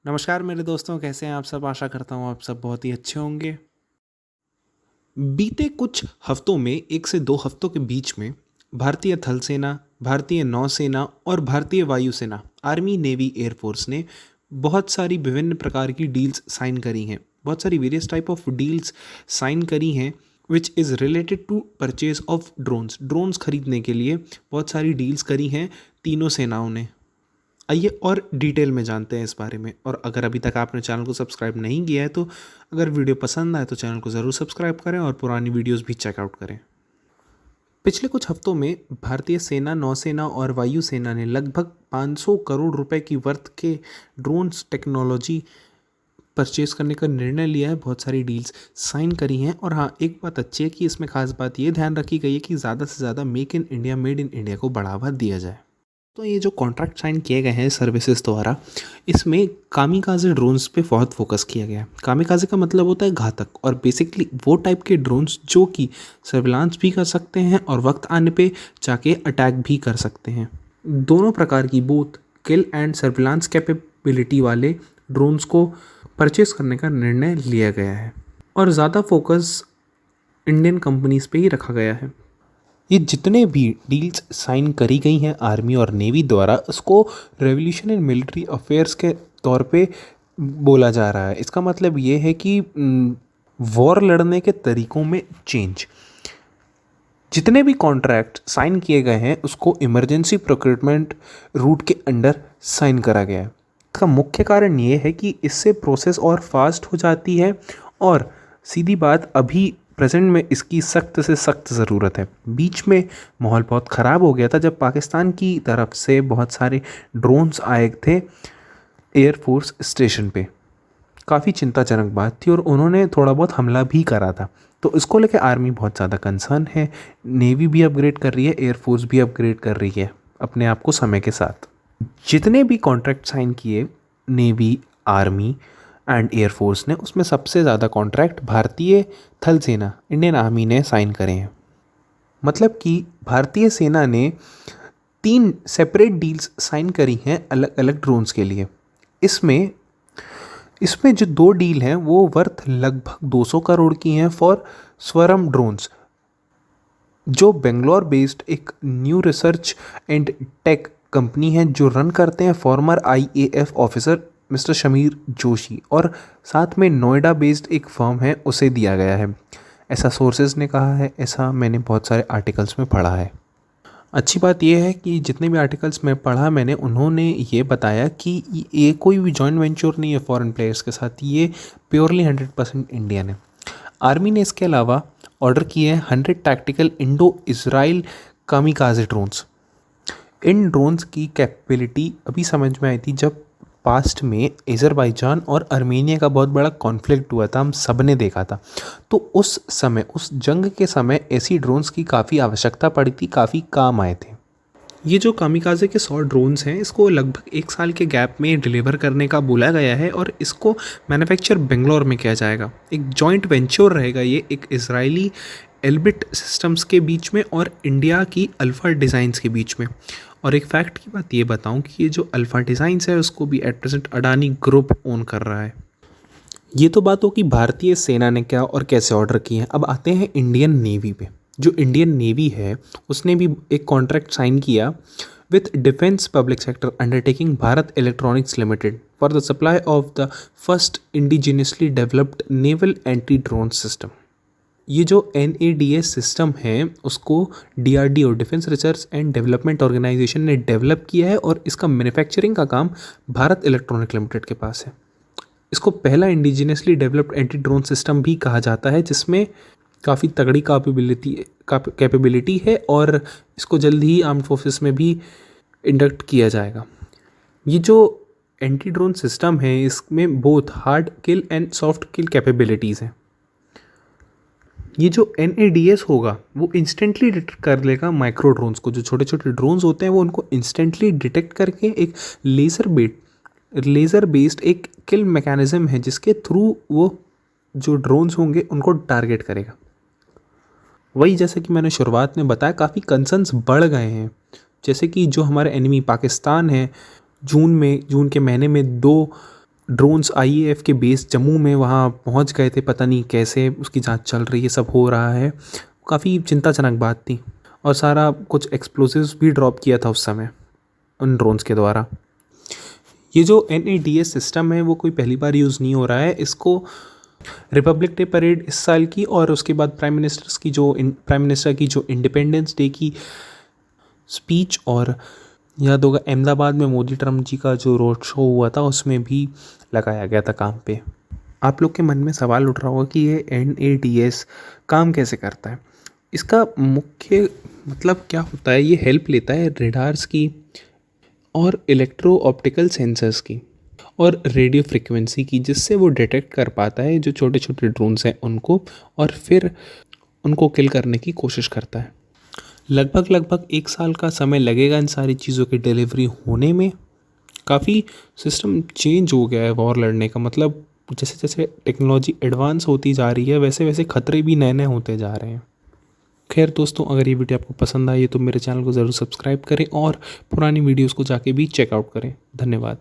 नमस्कार मेरे दोस्तों, कैसे हैं आप सब। आशा करता हूँ आप सब बहुत ही अच्छे होंगे। बीते कुछ हफ्तों में 1 से 2 हफ्तों के बीच में भारतीय थल सेना, भारतीय नौसेना और भारतीय वायुसेना, आर्मी, नेवी, एयरफोर्स ने बहुत सारी विभिन्न प्रकार की डील्स साइन करी हैं। बहुत सारी various type of deals sign करी हैं which is related to purchase of drones खरीदने के लिए बहुत सारी डील्स करी हैं तीनों सेनाओं ने। आइए और डिटेल में जानते हैं इस बारे में। और अगर अभी तक आपने चैनल को सब्सक्राइब नहीं किया है तो अगर वीडियो पसंद आए तो चैनल को ज़रूर सब्सक्राइब करें और पुरानी वीडियोस भी चेकआउट करें। पिछले कुछ हफ्तों में भारतीय सेना, नौसेना और वायुसेना ने लगभग 500 करोड़ रुपए की वर्थ के ड्रोन्स टेक्नोलॉजी परचेज करने का निर्णय लिया है। बहुत सारी डील्स साइन करी हैं। और हाँ, एक बात अच्छी है कि इसमें खास बात ये ध्यान रखी गई है कि ज़्यादा से ज़्यादा make in India, made in India को बढ़ावा दिया जाए। तो ये जो कॉन्ट्रैक्ट साइन किए गए हैं सर्विसेज द्वारा, इसमें कामिकाज़े ड्रोन्स पे बहुत फोकस किया गया है। कामिकाज़े का मतलब होता है घातक, और बेसिकली वो टाइप के ड्रोन्स जो कि सर्विलांस भी कर सकते हैं और वक्त आने पे जाके अटैक भी कर सकते हैं। दोनों प्रकार की both kill and surveillance capability वाले ड्रोन्स को परचेस करने का निर्णय लिया गया है और ज़्यादा फोकस इंडियन कंपनीज पे ही रखा गया है। ये जितने भी डील्स साइन करी गई हैं आर्मी और नेवी द्वारा, उसको रेवोल्यूशन इन मिलिट्री अफेयर्स के तौर पे बोला जा रहा है। इसका मतलब ये है कि वॉर लड़ने के तरीक़ों में चेंज। जितने भी कॉन्ट्रैक्ट साइन किए गए हैं उसको इमरजेंसी प्रोक्योरमेंट रूट के अंडर साइन करा गया है। इसका मुख्य कारण ये है कि इससे प्रोसेस और फास्ट हो जाती है, और सीधी बात, अभी प्रेजेंट में इसकी सख्त से सख्त ज़रूरत है। बीच में माहौल बहुत ख़राब हो गया था जब पाकिस्तान की तरफ से बहुत सारे ड्रोन्स आए थे एयरफोर्स स्टेशन पे। काफ़ी चिंताजनक बात थी और उन्होंने थोड़ा बहुत हमला भी करा था। तो इसको लेकर आर्मी बहुत ज़्यादा कंसर्न है। नेवी भी अपग्रेड कर रही है, एयरफोर्स भी अपग्रेड कर रही है अपने आप को समय के साथ। जितने भी कॉन्ट्रैक्ट साइन किए नेवी, आर्मी एंड एयरफोर्स ने, उसमें सबसे ज़्यादा कॉन्ट्रैक्ट भारतीय थल सेना, इंडियन आर्मी ने साइन करे हैं। मतलब कि भारतीय सेना ने 3 सेपरेट डील्स साइन करी हैं अलग अलग ड्रोन्स के लिए। इसमें इसमें जो 2 डील हैं वो वर्थ लगभग 200 करोड़ की हैं फॉर स्वरम ड्रोन्स, जो बेंगलोर बेस्ड एक new research and tech company है जो रन करते हैं farmer IAF officer mister Shamir Joshi, और साथ में नोएडा बेस्ड एक फर्म है, उसे दिया गया है। ऐसा सोर्सेज ने कहा है, ऐसा मैंने बहुत सारे आर्टिकल्स में पढ़ा है। अच्छी बात यह है कि जितने भी आर्टिकल्स में पढ़ा मैंने, उन्होंने ये बताया कि ये कोई भी जॉइंट वेंचर नहीं है फॉरेन प्लेयर्स के साथ, ये प्योरली 100% इंडियन है। आर्मी ने इसके अलावा ऑर्डर किए हैं 100 टैक्टिकल इंडो इजराइल कामिकाज़े ड्रोन्स। इन ड्रोन्स की कैपेबिलिटी अभी समझ में आई थी जब पास्ट में अज़रबैजान और आर्मेनिया का बहुत बड़ा कॉन्फ्लिक्ट हुआ था, हम सब ने देखा था। तो उस समय, उस जंग के समय ऐसी ड्रोन्स की काफ़ी आवश्यकता पड़ी थी, काफ़ी काम आए थे। ये जो कामिकाज़े के 100 ड्रोन्स हैं, इसको लगभग 1 साल के गैप में डिलीवर करने का बोला गया है, और इसको मैन्युफैक्चर बेंगलोर में किया जाएगा। एक जॉइंट वेंचर रहेगा ये, एक इजरायली एल्बिट सिस्टम्स के बीच में और इंडिया की अल्फ़ा डिज़ाइंस के बीच में। और एक फैक्ट की बात ये बताऊं कि ये जो अल्फ़ा डिज़ाइंस है उसको भी at present Adani group own कर रहा है। ये तो बात हो कि भारतीय सेना ने क्या और कैसे ऑर्डर किए हैं। अब आते हैं इंडियन नेवी पे। जो इंडियन नेवी है उसने भी एक कॉन्ट्रैक्ट साइन किया with defence public sector undertaking Bharat electronics limited for the supply of the first indigenously developed naval anti drone system. ये जो NADS सिस्टम है उसको DRDO, defence research and development organisation ने डेवलप किया है, और इसका मैन्युफैक्चरिंग का काम भारत इलेक्ट्रॉनिक लिमिटेड के पास है। इसको पहला indigenously developed anti drone system भी कहा जाता है, जिसमें काफ़ी तगड़ी कैपेबिलिटी है, और इसको जल्द ही आर्म्ड फोर्सेस में भी इंडक्ट किया जाएगा। ये जो एंटी ड्रोन सिस्टम है इसमें both hard kill and soft kill capabilities हैं। ये जो NADS होगा वो इंस्टेंटली डिटेक्ट कर लेगा माइक्रो ड्रोन्स को। जो छोटे छोटे ड्रोन्स होते हैं वो उनको इंस्टेंटली डिटेक्ट करके एक लेज़र बेस्ड एक किल मैकेनिज्म है जिसके थ्रू वो जो ड्रोन्स होंगे उनको टारगेट करेगा। वही जैसे कि मैंने शुरुआत में बताया, काफ़ी कंसर्न्स बढ़ गए हैं। जैसे कि जो हमारे एनिमी पाकिस्तान है, जून के महीने में 2 ड्रोन्स आईएएफ के बेस जम्मू में वहाँ पहुँच गए थे, पता नहीं कैसे, उसकी जांच चल रही है, सब हो रहा है। काफ़ी चिंताजनक बात थी और सारा कुछ एक्सप्लोसिव्स भी ड्रॉप किया था उस समय उन ड्रोन्स के द्वारा। ये जो NADS सिस्टम है वो कोई पहली बार यूज़ नहीं हो रहा है। इसको रिपब्लिक डे परेड इस साल की और उसके बाद प्राइम मिनिस्टर की जो इंडिपेंडेंस डे की स्पीच, और याद होगा अहमदाबाद में मोदी ट्रम्प जी का जो रोड शो हुआ था उसमें भी लगाया गया था काम पे। आप लोग के मन में सवाल उठ रहा होगा कि ये NADS काम कैसे करता है। इसका मुख्य मतलब क्या होता है, ये हेल्प लेता है रेडार्स की और इलेक्ट्रो ऑप्टिकल सेंसर्स की और रेडियो फ्रिक्वेंसी की, जिससे वो डिटेक्ट कर पाता है जो छोटे छोटे ड्रोन्स हैं उनको, और फिर उनको किल करने की कोशिश करता है। लगभग 1 साल का समय लगेगा इन सारी चीज़ों की डिलीवरी होने में। काफ़ी सिस्टम चेंज हो गया है वॉर लड़ने का, मतलब जैसे जैसे टेक्नोलॉजी एडवांस होती जा रही है वैसे वैसे खतरे भी नए नए होते जा रहे हैं। खैर दोस्तों, अगर ये वीडियो आपको पसंद आई है तो मेरे चैनल को ज़रूर सब्सक्राइब करें और पुरानी वीडियोस को जाके भी चेकआउट करें। धन्यवाद।